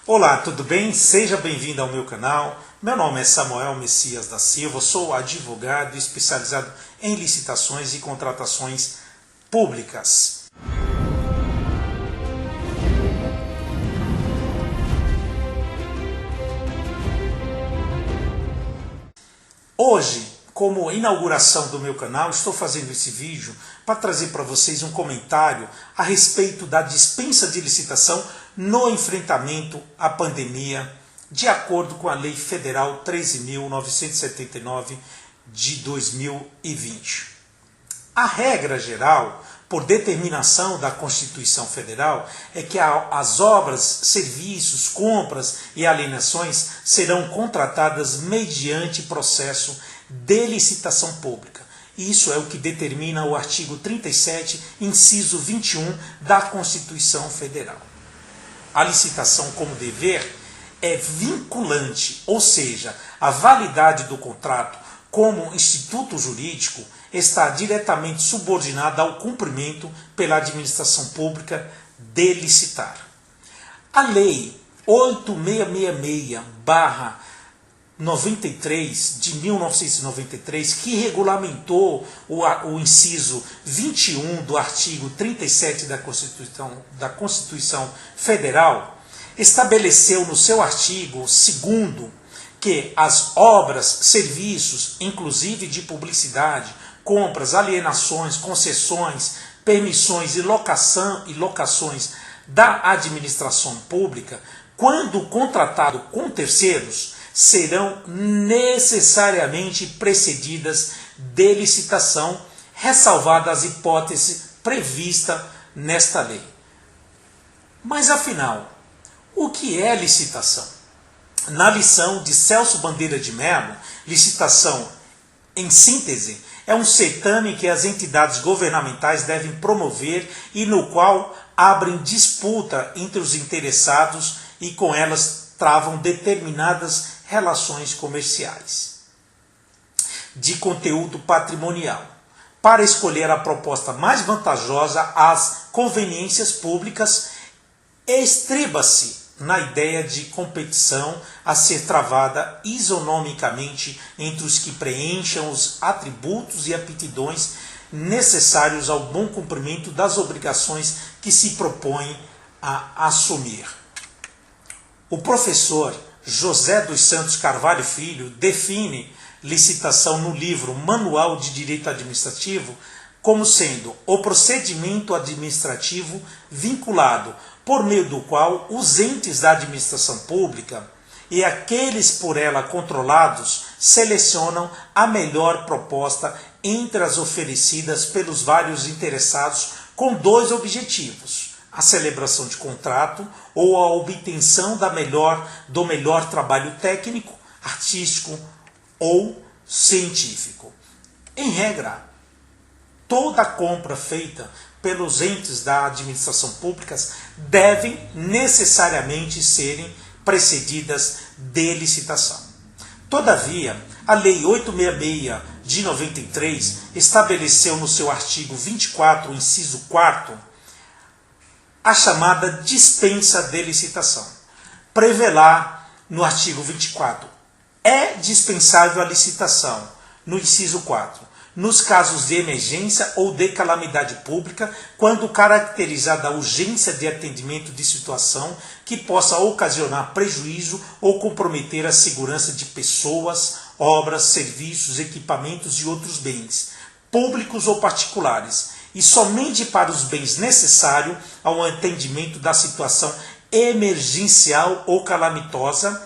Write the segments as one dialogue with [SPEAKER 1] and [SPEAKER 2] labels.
[SPEAKER 1] Olá, tudo bem? Seja bem-vindo ao meu canal. Meu nome é Samuel Messias da Silva, sou advogado especializado em licitações e contratações públicas. Hoje, como inauguração do meu canal, estou fazendo esse vídeo para trazer para vocês um comentário a respeito da dispensa de licitação no enfrentamento à pandemia, de acordo com a Lei Federal 13.979 de 2020. A regra geral, por determinação da Constituição Federal, é que as obras, serviços, compras e alienações serão contratadas mediante processo de licitação pública. Isso é o que determina o artigo 37, inciso 21 da Constituição Federal. A licitação como dever é vinculante, ou seja, a validade do contrato como instituto jurídico está diretamente subordinada ao cumprimento pela administração pública de licitar. A Lei 8666/93 de 1993, que regulamentou o inciso 21 do artigo 37 da Constituição Federal, estabeleceu no seu artigo 2º que as obras, serviços, inclusive de publicidade, compras, alienações, concessões, permissões e locações da administração pública, quando contratado com terceiros, serão necessariamente precedidas de licitação, ressalvadas as hipóteses previstas nesta lei. Mas afinal, o que é licitação? Na lição de Celso Bandeira de Mello, licitação, em síntese, é um certame que as entidades governamentais devem promover e no qual abrem disputa entre os interessados e com elas travam determinadas relações comerciais de conteúdo patrimonial. Para escolher a proposta mais vantajosa às conveniências públicas, estriba-se na ideia de competição a ser travada isonomicamente entre os que preencham os atributos e aptidões necessários ao bom cumprimento das obrigações que se propõem a assumir. O professor José dos Santos Carvalho Filho define licitação no livro Manual de Direito Administrativo como sendo o procedimento administrativo vinculado por meio do qual os entes da administração pública e aqueles por ela controlados selecionam a melhor proposta entre as oferecidas pelos vários interessados com dois objetivos: a celebração de contrato ou a obtenção do melhor trabalho técnico, artístico ou científico. Em regra, toda compra feita pelos entes da administração pública devem necessariamente serem precedidas de licitação. Todavia, a Lei 866 de 93 estabeleceu no seu artigo 24, inciso 4, a chamada dispensa de licitação. Prevê lá no artigo 24, é dispensável a licitação, no inciso 4, nos casos de emergência ou de calamidade pública, quando caracterizada a urgência de atendimento de situação que possa ocasionar prejuízo ou comprometer a segurança de pessoas, obras, serviços, equipamentos e outros bens, públicos ou particulares, e somente para os bens necessários ao atendimento da situação emergencial ou calamitosa,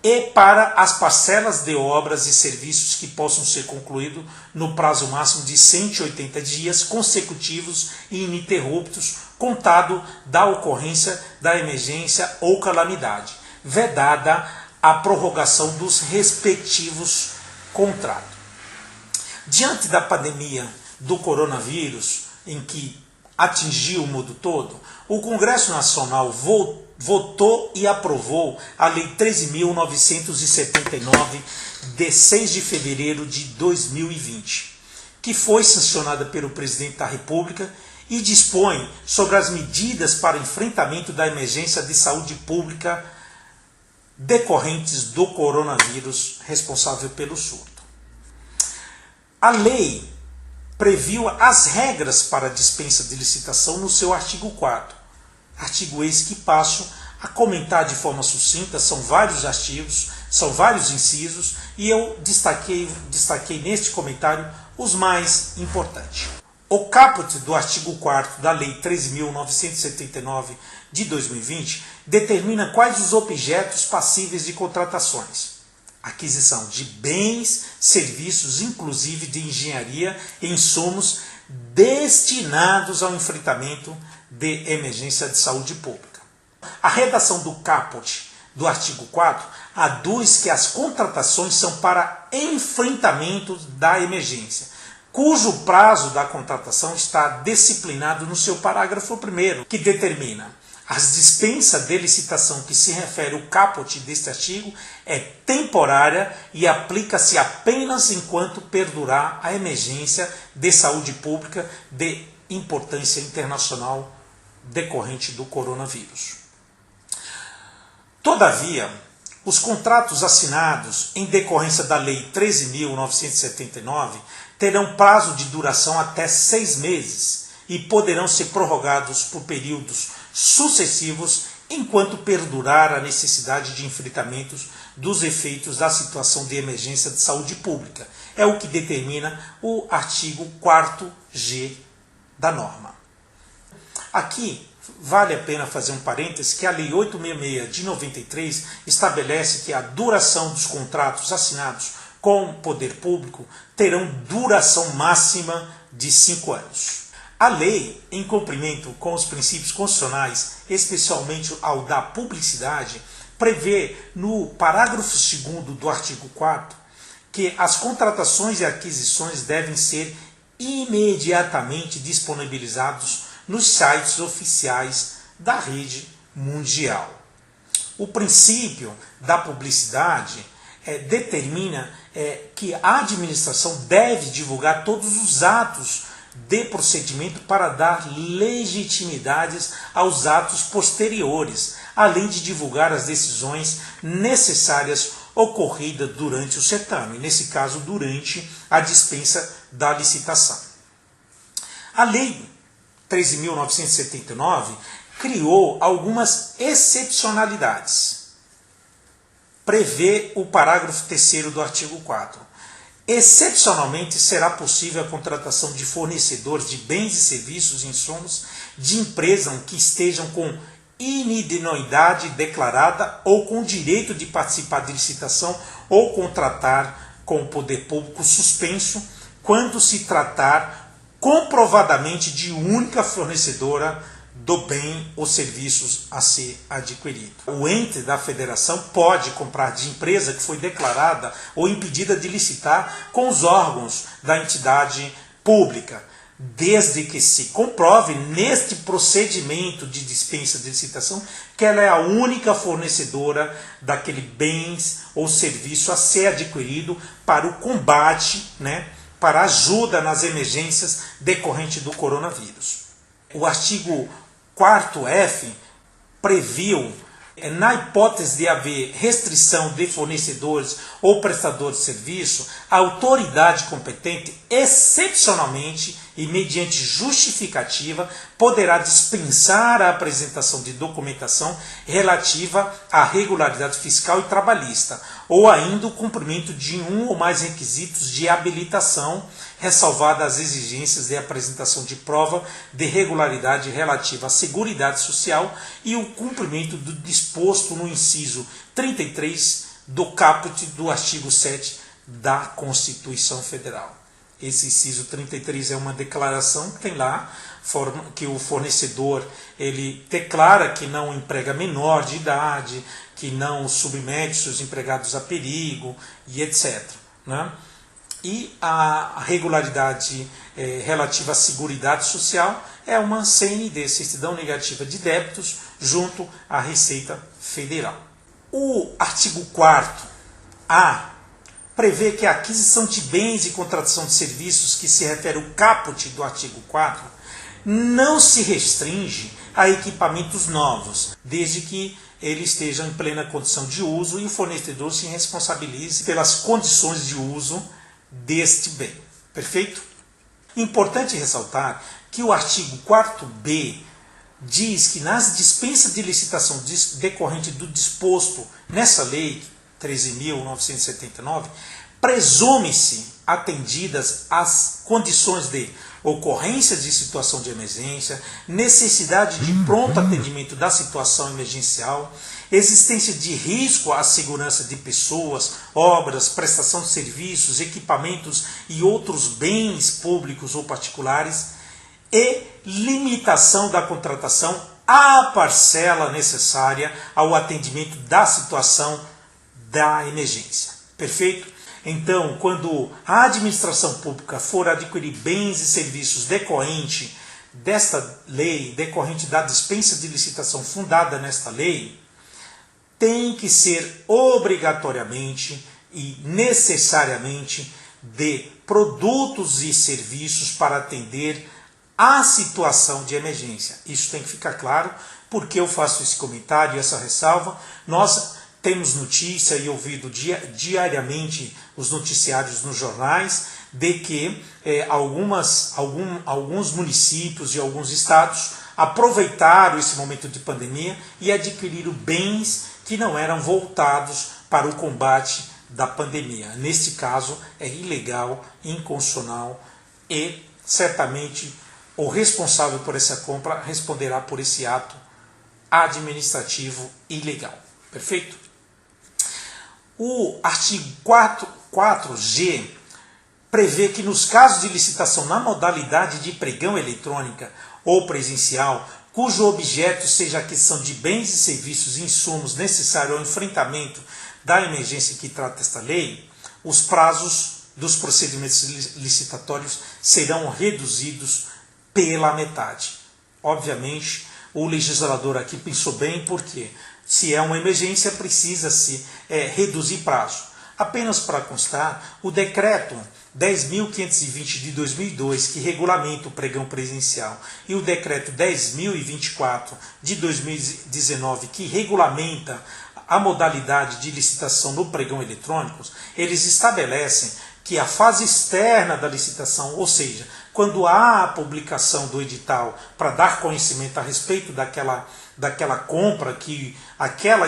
[SPEAKER 1] e para as parcelas de obras e serviços que possam ser concluídos no prazo máximo de 180 dias consecutivos e ininterruptos, contado da ocorrência da emergência ou calamidade, vedada a prorrogação dos respectivos contratos. Diante da pandemia do coronavírus, em que atingiu o mundo todo, o Congresso Nacional votou e aprovou a Lei 13.979, de 6 de fevereiro de 2020, que foi sancionada pelo Presidente da República e dispõe sobre as medidas para enfrentamento da emergência de saúde pública decorrentes do coronavírus responsável pelo surto. A lei previu as regras para a dispensa de licitação no seu artigo 4º. Artigo esse que passo a comentar de forma sucinta, são vários artigos, são vários incisos, e eu destaquei neste comentário os mais importantes. O caput do artigo 4º da Lei 13.979 de 2020 determina quais os objetos passíveis de contratações. Aquisição de bens, serviços, inclusive de engenharia e insumos destinados ao enfrentamento de emergência de saúde pública. A redação do caput do artigo 4º aduz que as contratações são para enfrentamento da emergência, cujo prazo da contratação está disciplinado no seu parágrafo 1º, que determina: as dispensas de licitação que se refere o caput deste artigo é temporária e aplica-se apenas enquanto perdurar a emergência de saúde pública de importância internacional decorrente do coronavírus. Todavia, os contratos assinados em decorrência da Lei 13.979 terão prazo de duração até 6 meses e poderão ser prorrogados por períodos sucessivos enquanto perdurar a necessidade de enfrentamentos dos efeitos da situação de emergência de saúde pública. É o que determina o artigo 4º-G da norma. Aqui vale a pena fazer um parêntese que a Lei 866 de 93 estabelece que a duração dos contratos assinados com o poder público terão duração máxima de 5 anos. A lei, em cumprimento com os princípios constitucionais, especialmente ao da publicidade, prevê no parágrafo 2º do artigo 4º que as contratações e aquisições devem ser imediatamente disponibilizados nos sites oficiais da rede mundial. O princípio da publicidade determina que a administração deve divulgar todos os atos de procedimento para dar legitimidades aos atos posteriores, além de divulgar as decisões necessárias ocorridas durante o certame, nesse caso, durante a dispensa da licitação. A Lei 13.979 criou algumas excepcionalidades. Prevê o parágrafo 3º do artigo 4º. Excepcionalmente, será possível a contratação de fornecedores de bens e serviços e insumos de empresas que estejam com inidoneidade declarada ou com direito de participar de licitação ou contratar com o poder público suspenso, quando se tratar comprovadamente de única fornecedora do bem ou serviços a ser adquirido. O ente da federação pode comprar de empresa que foi declarada ou impedida de licitar com os órgãos da entidade pública, desde que se comprove neste procedimento de dispensa de licitação que ela é a única fornecedora daquele bens ou serviço a ser adquirido para o combate, para a ajuda nas emergências decorrentes do coronavírus. O artigo 4º-F previu, na hipótese de haver restrição de fornecedores ou prestadores de serviço, a autoridade competente, excepcionalmente e mediante justificativa, poderá dispensar a apresentação de documentação relativa à regularidade fiscal e trabalhista, ou ainda o cumprimento de um ou mais requisitos de habilitação, ressalvadas as exigências de apresentação de prova de regularidade relativa à Seguridade Social e o cumprimento do disposto no inciso 33 do caput do artigo 7 da Constituição Federal. Esse inciso 33 é uma declaração que tem lá, que o fornecedor ele declara que não emprega menor de idade, que não submete seus empregados a perigo e etc. E a regularidade relativa à Seguridade Social é uma CND, Certidão Negativa de Débitos, junto à Receita Federal. O artigo 4º-A prevê que a aquisição de bens e contratação de serviços, que se refere ao caput do artigo 4º, não se restringe a equipamentos novos, desde que ele esteja em plena condição de uso e o fornecedor se responsabilize pelas condições de uso deste bem. Perfeito? Importante ressaltar que o artigo 4b diz que nas dispensas de licitação decorrente do disposto nessa lei 13.979, presume-se atendidas as condições de ocorrência de situação de emergência, necessidade de pronto atendimento da situação emergencial, existência de risco à segurança de pessoas, obras, prestação de serviços, equipamentos e outros bens públicos ou particulares, e limitação da contratação à parcela necessária ao atendimento da situação da emergência. Perfeito? Então, quando a administração pública for adquirir bens e serviços decorrente desta lei, decorrente da dispensa de licitação fundada nesta lei, tem que ser obrigatoriamente e necessariamente de produtos e serviços para atender a situação de emergência. Isso tem que ficar claro, porque eu faço esse comentário e essa ressalva. Nós temos notícia e ouvido diariamente os noticiários nos jornais de que alguns municípios e alguns estados aproveitaram esse momento de pandemia e adquiriram bens que não eram voltados para o combate da pandemia. Neste caso, é ilegal, inconstitucional e certamente o responsável por essa compra responderá por esse ato administrativo ilegal. Perfeito? O artigo 4G prevê que nos casos de licitação na modalidade de pregão eletrônica ou presencial, cujo objeto seja a aquisição de bens e serviços e insumos necessários ao enfrentamento da emergência que trata esta lei, os prazos dos procedimentos licitatórios serão reduzidos pela metade. Obviamente, o legislador aqui pensou bem, porque se é uma emergência, precisa-se reduzir prazo. Apenas para constar, o decreto 10.520 de 2002, que regulamenta o pregão presencial, e o decreto 10.024 de 2019, que regulamenta a modalidade de licitação no pregão eletrônico, eles estabelecem que a fase externa da licitação, ou seja, quando há a publicação do edital para dar conhecimento a respeito daquela compra que aquela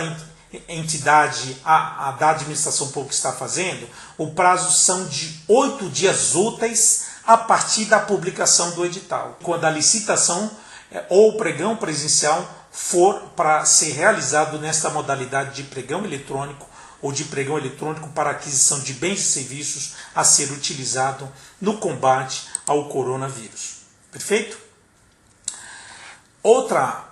[SPEAKER 1] entidade da administração pública está fazendo, o prazo são de 8 dias úteis a partir da publicação do edital. Quando a licitação ou o pregão presencial for para ser realizado nesta modalidade de pregão eletrônico ou de pregão eletrônico para aquisição de bens e serviços a ser utilizado no combate ao coronavírus. Perfeito? Outra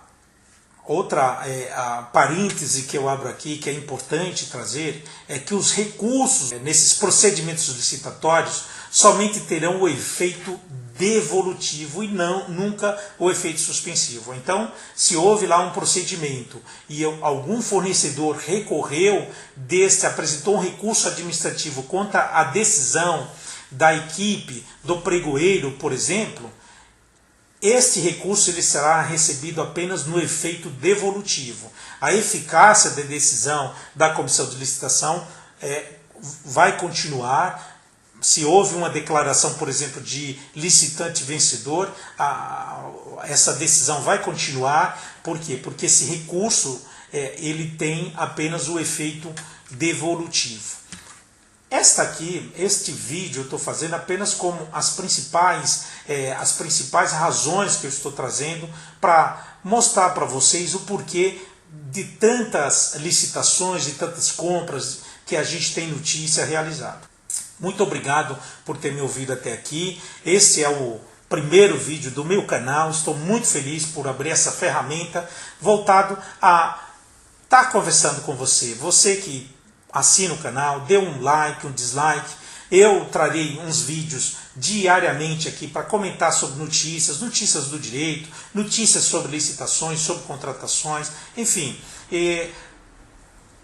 [SPEAKER 1] parêntese que eu abro aqui, que é importante trazer, é que os recursos nesses procedimentos licitatórios somente terão o efeito devolutivo e nunca o efeito suspensivo. Então, se houve lá um procedimento e algum fornecedor recorreu apresentou um recurso administrativo contra a decisão da equipe do pregoeiro, por exemplo, este recurso ele será recebido apenas no efeito devolutivo. A eficácia da decisão da comissão de licitação vai continuar. Se houve uma declaração, por exemplo, de licitante vencedor, essa decisão vai continuar. Por quê? Porque esse recurso ele tem apenas o efeito devolutivo. Este vídeo eu estou fazendo apenas como as principais razões que eu estou trazendo para mostrar para vocês o porquê de tantas licitações, de tantas compras que a gente tem notícia realizada. Muito obrigado por ter me ouvido até aqui. Esse é o primeiro vídeo do meu canal. Estou muito feliz por abrir essa ferramenta voltado a estar conversando com você. Você que assina o canal, dê um like, um dislike. Eu trarei uns vídeos diariamente aqui para comentar sobre notícias do direito, notícias sobre licitações, sobre contratações, enfim.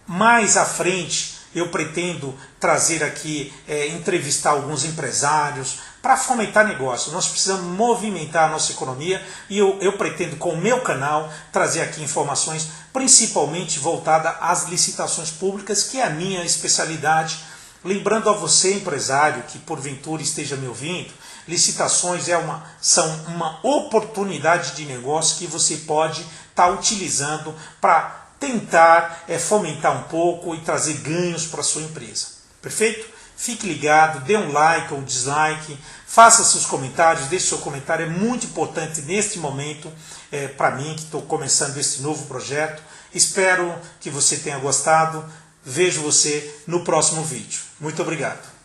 [SPEAKER 1] Mais à frente eu pretendo trazer aqui, entrevistar alguns empresários para fomentar negócio. Nós precisamos movimentar a nossa economia e eu pretendo, com o meu canal, trazer aqui informações principalmente voltadas às licitações públicas, que é a minha especialidade. Lembrando a você, empresário, que porventura esteja me ouvindo, licitações são uma oportunidade de negócio que você pode estar utilizando para tentar fomentar um pouco e trazer ganhos para a sua empresa. Perfeito? Fique ligado, dê um like ou dislike, faça seus comentários, deixe seu comentário, é muito importante neste momento para mim, que estou começando esse novo projeto. Espero que você tenha gostado, vejo você no próximo vídeo. Muito obrigado.